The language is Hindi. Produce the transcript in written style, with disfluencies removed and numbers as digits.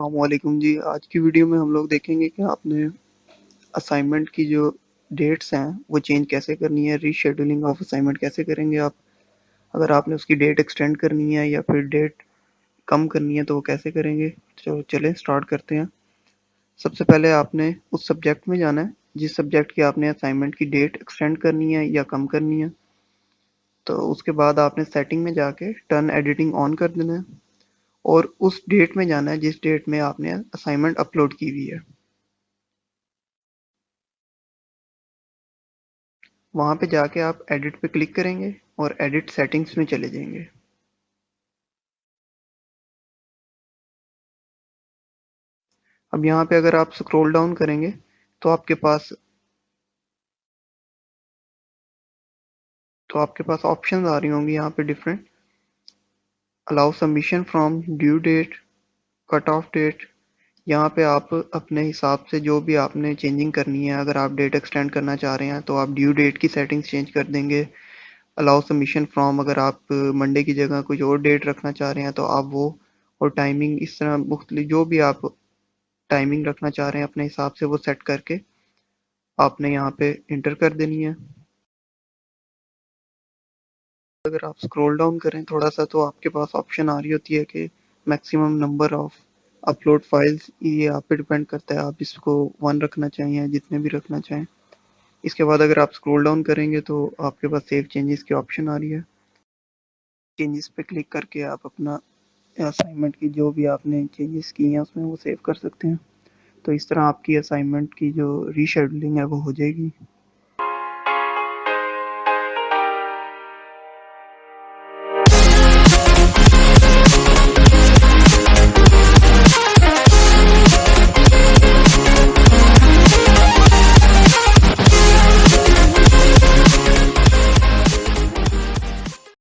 वालेकुम जी। आज की वीडियो में हम लोग देखेंगे कि आपने असाइनमेंट की जो डेट्स हैं वो चेंज कैसे करनी है। रीशेड्यूलिंग ऑफ असाइनमेंट कैसे करेंगे आप, अगर आपने उसकी डेट एक्सटेंड करनी है या फिर डेट कम करनी है तो वो कैसे करेंगे। तो चलें स्टार्ट करते हैं। सबसे पहले आपने उस सब्जेक्ट में जाना है जिस सब्जेक्ट की आपने असाइनमेंट की डेट एक्सटेंड करनी है या कम करनी है। तो उसके बाद आपने सेटिंग में जाके टर्न एडिटिंग ऑन कर देना है और उस डेट में जाना है जिस डेट में आपने असाइनमेंट अपलोड की हुई है। वहाँ पे जाके आप एडिट पे क्लिक करेंगे और एडिट सेटिंग्स में चले जाएंगे। अब यहाँ पे अगर आप स्क्रॉल डाउन करेंगे तो आपके पास ऑप्शंस आ रही होंगी यहाँ पे different. Allow submission from due date, cut off date. यहाँ पे आप अपने हिसाब से जो भी आपने चेंजिंग करनी है, अगर आप डेट एक्सटेंड करना चाह रहे हैं तो आप ड्यू डेट की सेटिंग्स चेंज कर देंगे। अलाउ सबमिशन फ्रॉम, अगर आप मंडे की जगह कुछ और डेट रखना चाह रहे हैं तो आप वो, और टाइमिंग इस तरह मुख्तलिफ जो भी आप टाइमिंग रखना चाह रहे हैं अपने हिसाब से वो सेट करके आपने यहाँ पे इंटर कर देनी है। अगर आप स्क्रॉल डाउन करें थोड़ा सा तो आपके पास ऑप्शन आ रही होती है कि maximum number of upload files, ये आप पे डिपेंड करता है, आप इसको 1 रखना चाहें या जितने भी रखना चाहें। इसके बाद अगर आप स्क्रॉल डाउन करेंगे तो आपके पास सेव चेंजेस की ऑप्शन आ रही है। चेंजेस पे क्लिक करके आप अपना असाइनमेंट की जो भी आपने चेंजेस किए हैं उसमें वो सेव कर सकते हैं। तो इस तरह आपकी असाइनमेंट की जो रीशेड्यूलिंग है वो हो जाएगी।